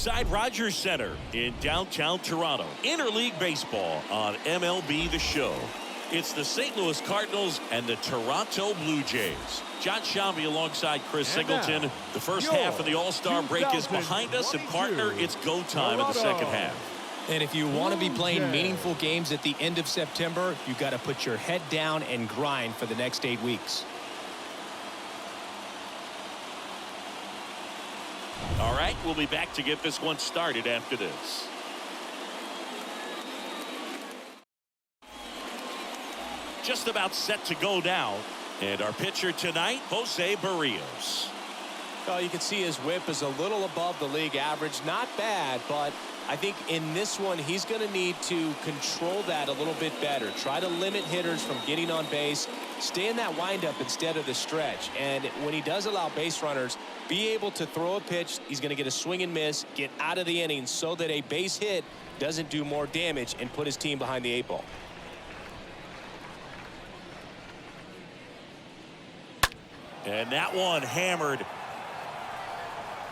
inside Rogers Center in downtown Toronto. Interleague baseball on MLB The Show. It's the St. Louis Cardinals and the Toronto Blue Jays. John Shambi alongside Chris Singleton. The first half of the All-Star break is behind us, and partner, it's go time in the second half. And if you want to be playing meaningful games at the end of September, you got to put your head down and grind for the next 8 weeks. All right, we'll be back to get this one started after this. Just about set to go now. And our pitcher tonight, Jose Barrios. Well, you can see his whip is a little above the league average. Not bad, but I think in this one, he's going to need to control that a little bit better. Try to limit hitters from getting on base. Stay in that windup instead of the stretch. And when he does allow base runners, be able to throw a pitch. He's going to get a swing and miss, get out of the inning so that a base hit doesn't do more damage and put his team behind the 8 ball. And that one hammered.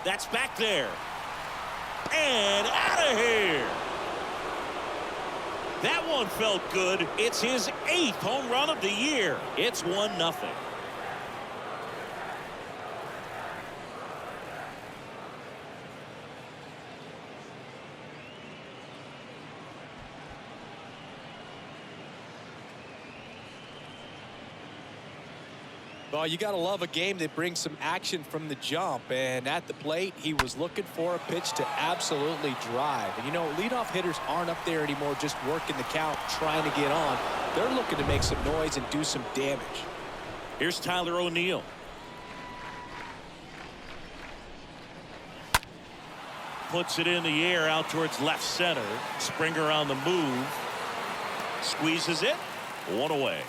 That's back there. And out of here. That one felt good. It's his 8th home run of the year. It's 1-0. Well, you got to love a game that brings some action from the jump. And at the plate, he was looking for a pitch to absolutely drive. And, you know, leadoff hitters aren't up there anymore just working the count, trying to get on. They're looking to make some noise and do some damage. Here's Tyler O'Neill. Puts it in the air out towards left center. Springer on the move. Squeezes it. 1 away.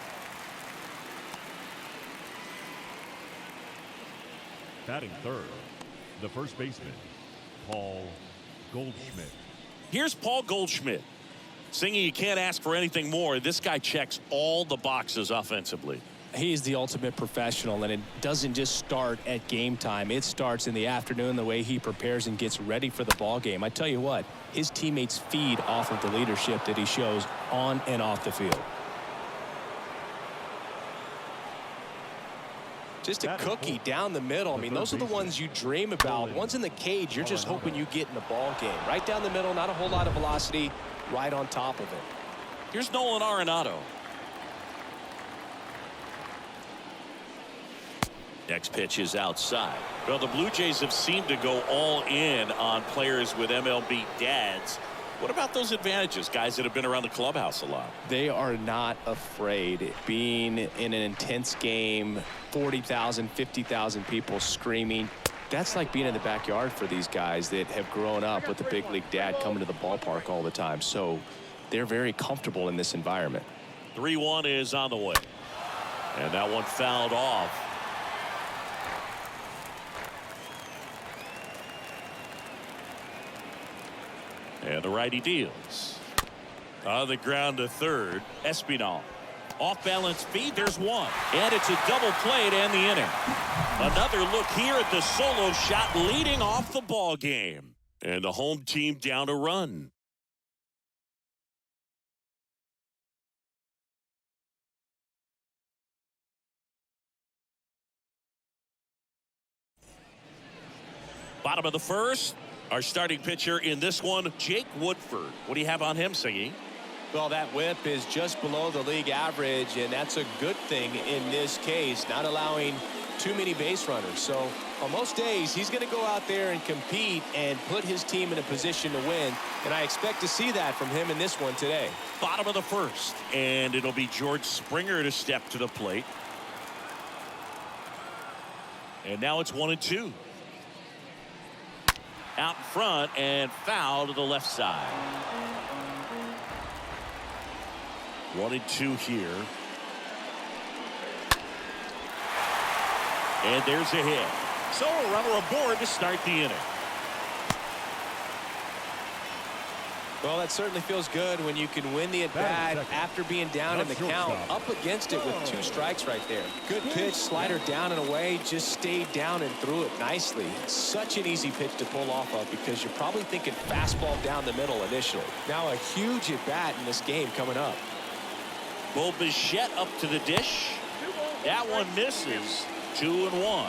Batting third, the first baseman, Paul Goldschmidt. Here's Paul Goldschmidt. Singy, you can't ask for anything more. This guy checks all the boxes offensively. He's the ultimate professional, and it doesn't just start at game time. It starts in the afternoon, the way he prepares and gets ready for the ball game. I tell you what, his teammates feed off of the leadership that he shows on and off the field. Just a cookie down the middle. I mean, those are the ones you dream about. Once in the cage, you're just hoping you get in the ball game. Right down the middle, not a whole lot of velocity, right on top of it. Here's Nolan Arenado. Next pitch is outside. Well, the Blue Jays have seemed to go all in on players with MLB dads. What about those advantages, guys that have been around the clubhouse a lot? They are not afraid. Being in an intense game, 40,000, 50,000 people screaming. That's like being in the backyard for these guys that have grown up with the big league dad coming to the ballpark all the time. So they're very comfortable in this environment. 3-1 is on the way. And that one fouled off. And the righty deals. On the ground to third. Espinal. Off balance feed. There's one. And it's a double play to end the inning. Another look here at the solo shot leading off the ball game. And the home team down a run. Bottom of the first. Our starting pitcher in this one, Jake Woodford. What do you have on him, Siggy? Well, that whip is just below the league average, and that's a good thing in this case, not allowing too many base runners. So on most days, he's going to go out there and compete and put his team in a position to win, and I expect to see that from him in this one today. Bottom of the first, and it'll be George Springer to step to the plate. And now it's 1-2. Out in front and foul to the left side. 1-2 here. And there's a hit. So a runner aboard to start the inning. Well, that certainly feels good when you can win the at-bat after being down in the count. Up against it with 2 strikes right there. Good pitch, slider down and away, just stayed down and threw it nicely. Such an easy pitch to pull off of because you're probably thinking fastball down the middle initially. Now a huge at-bat in this game coming up. Bo Bichette up to the dish. That one misses. 2-1.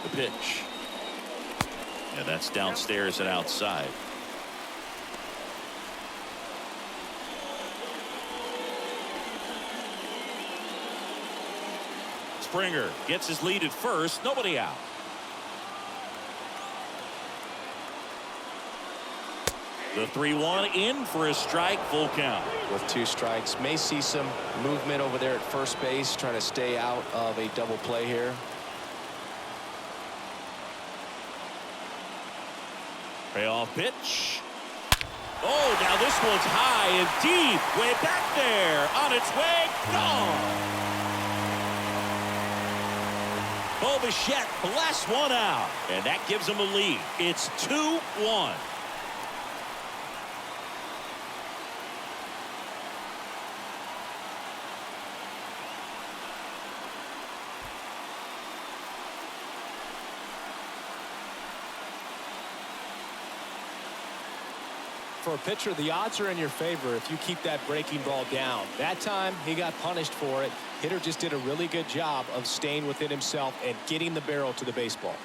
The pitch. And that's downstairs and outside. Springer gets his lead at first. Nobody out. The 3-1 in for a strike, full count. With 2 strikes, may see some movement over there at first base, trying to stay out of a double play here. Payoff pitch. Oh, now this one's high and deep. Way back there. On its way. Gone. Bo Bichette blasts one out. And that gives him a lead. It's 2-1. For a pitcher, the odds are in your favor if you keep that breaking ball down. That time, he got punished for it. Hitter just did a really good job of staying within himself and getting the barrel to the baseball.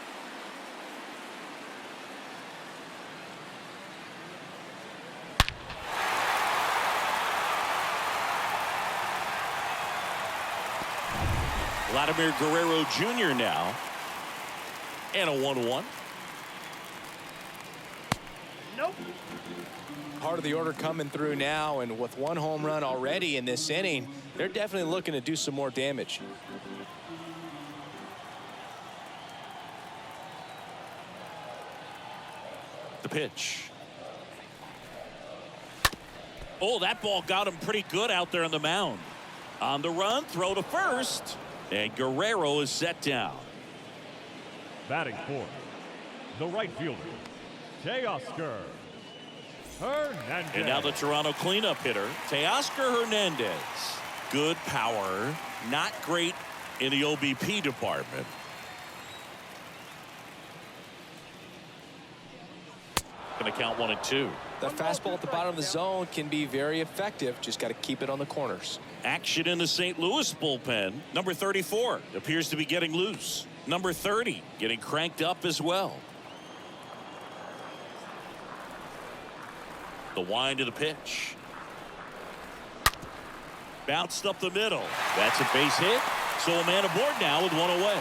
Vladimir Guerrero Jr. now. And a 1-1. Nope. Part of the order coming through now, and with 1 home run already in this inning, they're definitely looking to do some more damage. The pitch. Oh, that ball got him pretty good out there on the mound. On the run, throw to first, and Guerrero is set down. Batting fourth, the right fielder, Teoscar Hernandez. And now the Toronto cleanup hitter, Teoscar Hernandez. Good power, not great in the OBP department. Going to count 1 and 2. That fastball at the bottom of the zone can be very effective. Just got to keep it on the corners. Action in the St. Louis bullpen. Number 34 appears to be getting loose. Number 30 getting cranked up as well. The wind of the pitch. Bounced up the middle. That's a base hit. So a man aboard now with 1 away.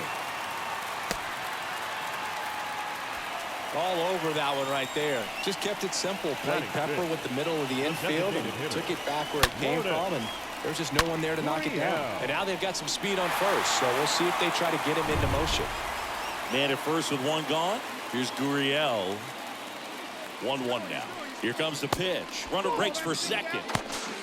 All over that one right there. Just kept it simple. Played pepper with the middle of the infield and took it back where it came from, and there's just no one there to knock it down. And now they've got some speed on first, so we'll see if they try to get him into motion. Man at first with 1 gone. Here's Gurriel. 1-1 now. Here comes the pitch. Runner breaks for second.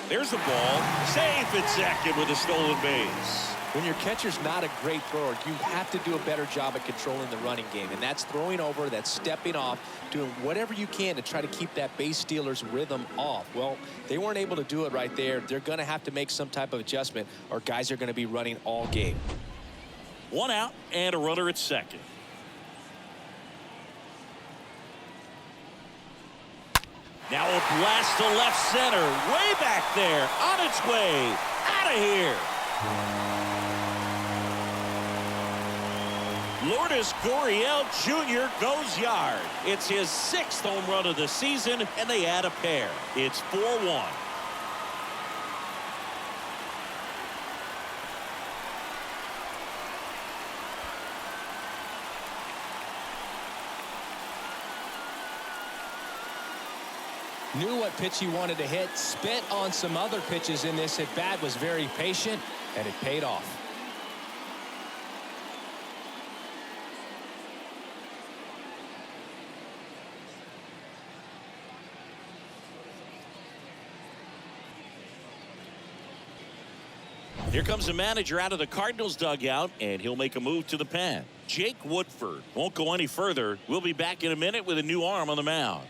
There's the ball. Safe at second with a stolen base. When your catcher's not a great thrower, you have to do a better job at controlling the running game. And that's throwing over, that's stepping off, doing whatever you can to try to keep that base stealer's rhythm off. Well, they weren't able to do it right there. They're going to have to make some type of adjustment, or guys are going to be running all game. 1 out and a runner at second. Now a blast to left center. Way back there. On its way. Out of here. Lourdes Gurriel Jr. goes yard. It's his 6th home run of the season, and they add a pair. It's 4-1. Knew what pitch he wanted to hit, spit on some other pitches in this at bat, was very patient, and it paid off. Here comes the manager out of the Cardinals dugout, and he'll make a move to the pen. Jake Woodford won't go any further. We'll be back in a minute with a new arm on the mound.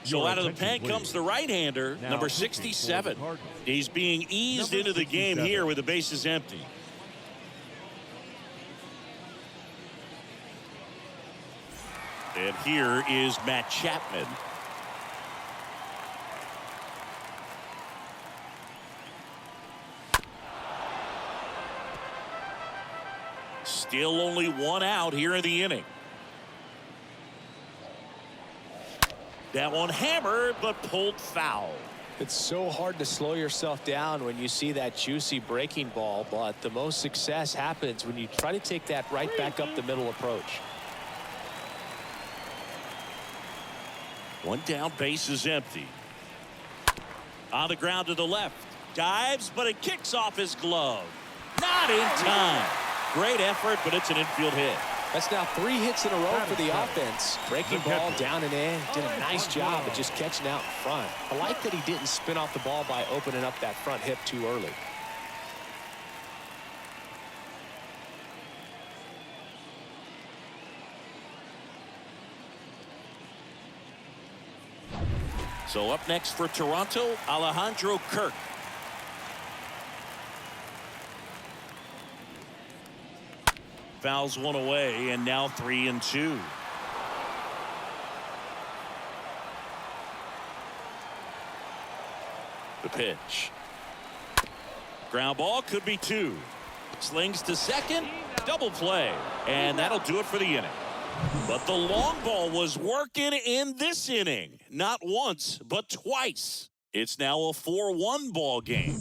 So out of the pen comes the right-hander, number 67. He's being eased into the game here with the bases empty. And here is Matt Chapman. Still only one out here in the inning. That one hammered, but pulled foul. It's so hard to slow yourself down when you see that juicy breaking ball, but the most success happens when you try to take that right back up the middle approach. One down, base is empty. On the ground to the left. Dives, but it kicks off his glove. Not in time. Great effort, but it's an infield hit. That's now 3 hits in a row for the offense. Breaking ball down and in. Did a nice job of just catching out in front. I like that he didn't spin off the ball by opening up that front hip too early. So up next for Toronto, Alejandro Kirk. Fouls one away, and now 3-2. The pitch. Ground ball, could be 2. Slings to second, double play, and that'll do it for the inning. But the long ball was working in this inning. Not once, but twice. It's now a 4-1 ball game.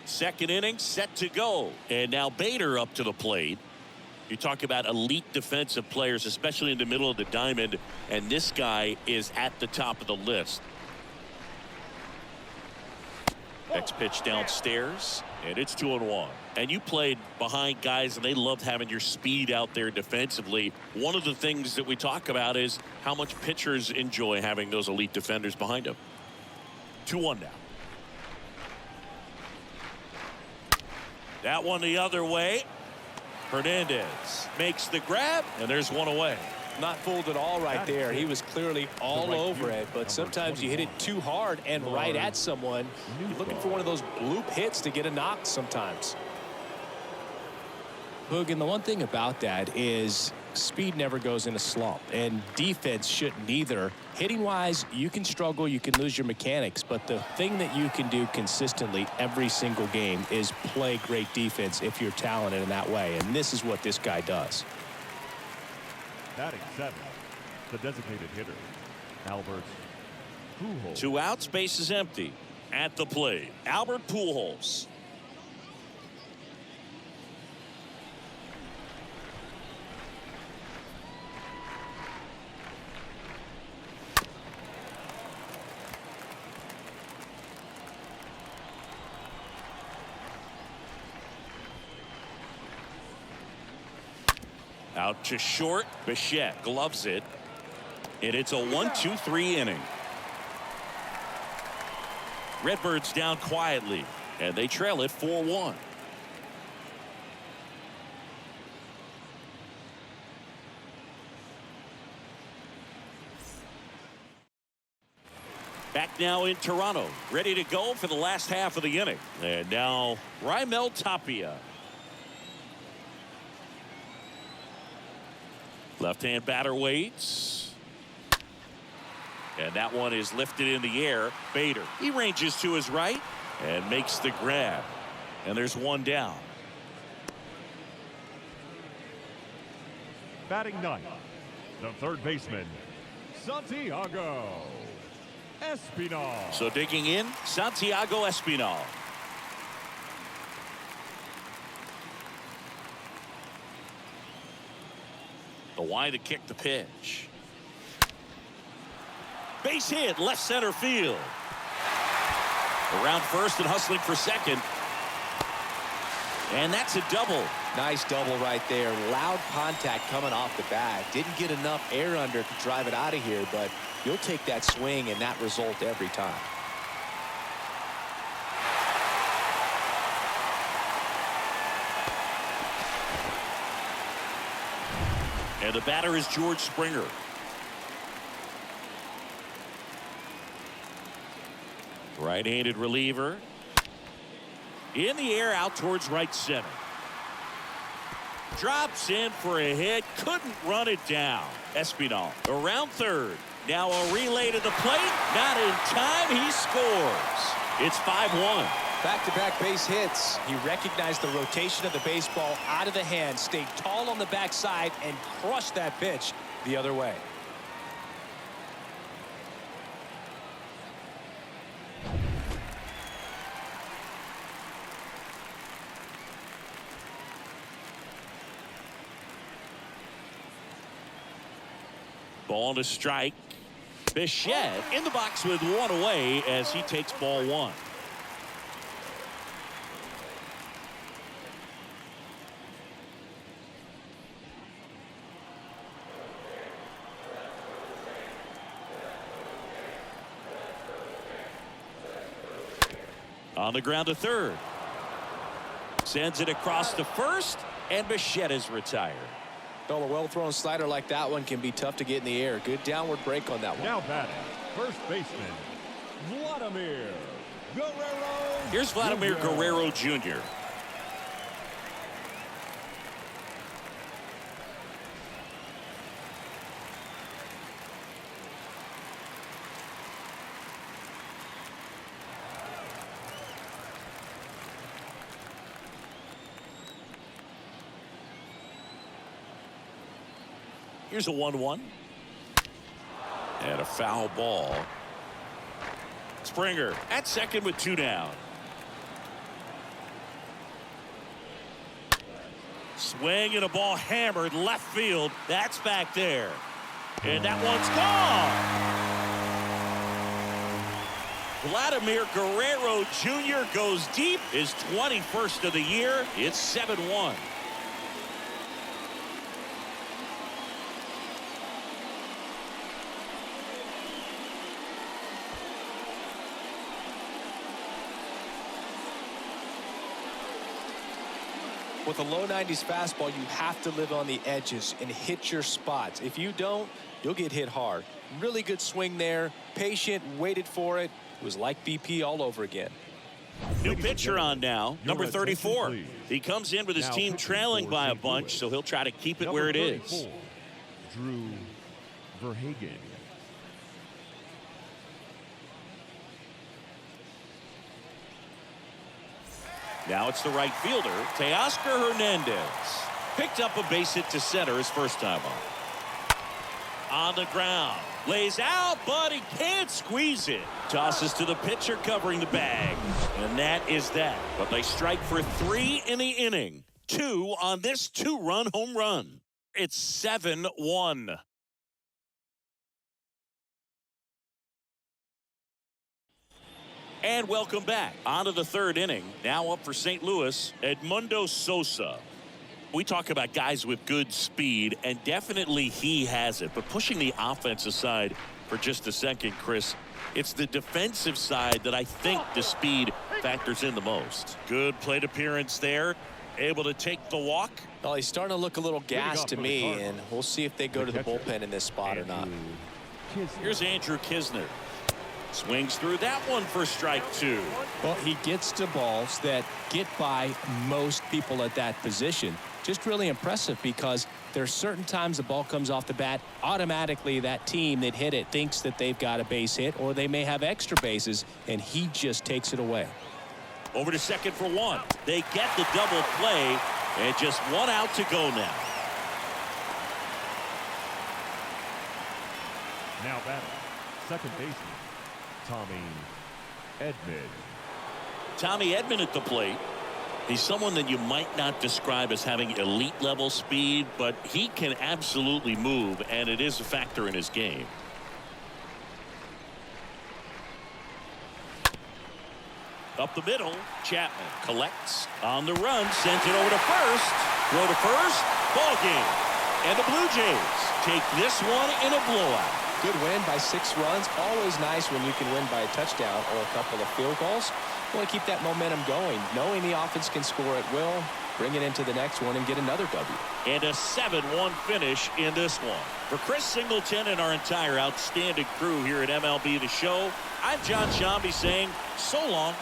Second inning set to go. And now Bader up to the plate. You talk about elite defensive players, especially in the middle of the diamond, and this guy is at the top of the list. Next pitch downstairs, and it's 2-1. And you played behind guys, and they loved having your speed out there defensively. One of the things that we talk about is how much pitchers enjoy having those elite defenders behind them. 2-1 now. That one the other way. Hernandez makes the grab, and there's one away. Not fooled at all right there. He was clearly all over it, but sometimes you hit it too hard and right at someone. You're looking for one of those bloop hits to get a knock sometimes. Boog, and the one thing about that is speed never goes in a slump, and defense shouldn't either. Hitting-wise, you can struggle, you can lose your mechanics, but the thing that you can do consistently every single game is play great defense if you're talented in that way, and this is what this guy does. Batting 7, the designated hitter, Albert Pujols. 2 outs, base is empty. At the plate, Albert Pujols. Out to short. Bichette gloves it. And it's a 1-2-3 inning. Redbirds down quietly, and they trail it 4-1. Back now in Toronto, ready to go for the last half of the inning. And now Raimel Tapia. Left-hand batter waits. And that one is lifted in the air. Bader, he ranges to his right and makes the grab. And there's one down. Batting 9, the third baseman, Santiago Espinal. So digging in, Santiago Espinal. The wide to kick the pitch. Base hit, left center field. Around first and hustling for second. And that's a double. Nice double right there. Loud contact coming off the bat. Didn't get enough air under to drive it out of here, but you'll take that swing and that result every time. And the batter is George Springer. Right-handed reliever. In the air out towards right center. Drops in for a hit. Couldn't run it down. Espinal around third. Now a relay to the plate. Not in time. He scores. It's 5-1. Back-to-back base hits. He recognized the rotation of the baseball out of the hand, stayed tall on the backside, and crushed that pitch the other way. Ball to strike. Bichette in the box with one away as he takes ball one. On the ground to third. Sends it across to first, and Bichette is retired. Well, a well-thrown slider like that one can be tough to get in the air. Good downward break on that one. Now batting, first baseman, Vladimir Guerrero. Here's Vladimir Guerrero Jr. Here's a 1-1. And a foul ball. Springer at second with two down. Swing and a ball hammered left field. That's back there. And that one's gone. Vladimir Guerrero Jr. goes deep. His 21st of the year. It's 7-1. With a low 90s fastball, you have to live on the edges and hit your spots. If you don't, you'll get hit hard. Really good swing there. Patient, waited for it. It was like BP all over again. New pitcher on now, number 34. He comes in with his team trailing by a bunch, so he'll try to keep it where it is. Drew Verhagen. Now it's the right fielder, Teoscar Hernandez. Picked up a base hit to center his first time on the ground. Lays out, but he can't squeeze it. Tosses to the pitcher covering the bag. And that is that. But they strike for 3 in the inning. 2 on this 2-run home run. It's 7-1. And welcome back. On to the third inning. Now up for St. Louis, Edmundo Sosa. We talk about guys with good speed, and definitely he has it. But pushing the offense aside for just a second, Chris, it's the defensive side that I think the speed factors in the most. Good plate appearance there. Able to take the walk. Well, he's starting to look a little gassed to me, and we'll see if they go to the bullpen in this spot or not. Here's Andrew Kisner. Swings through that one for strike 2. Well, he gets to balls that get by most people at that position. Just really impressive because there's certain times the ball comes off the bat, automatically that team that hit it thinks that they've got a base hit or they may have extra bases, and he just takes it away. Over to second for 1. They get the double play, and just 1 out to go now. Now batting, second baseman, Tommy Edman. Tommy Edman at the plate. He's someone that you might not describe as having elite level speed, but he can absolutely move, and it is a factor in his game. Up the middle, Chapman collects on the run, sends it over to first. Throw to first, ball game. And the Blue Jays take this one in a blowout. Good win by 6 runs. Always nice when you can win by a touchdown or a couple of field goals. You want to keep that momentum going, knowing the offense can score at will, bring it into the next one and get another W. And a 7-1 finish in this one. For Chris Singleton and our entire outstanding crew here at MLB The Show, I'm John Shambi saying so long.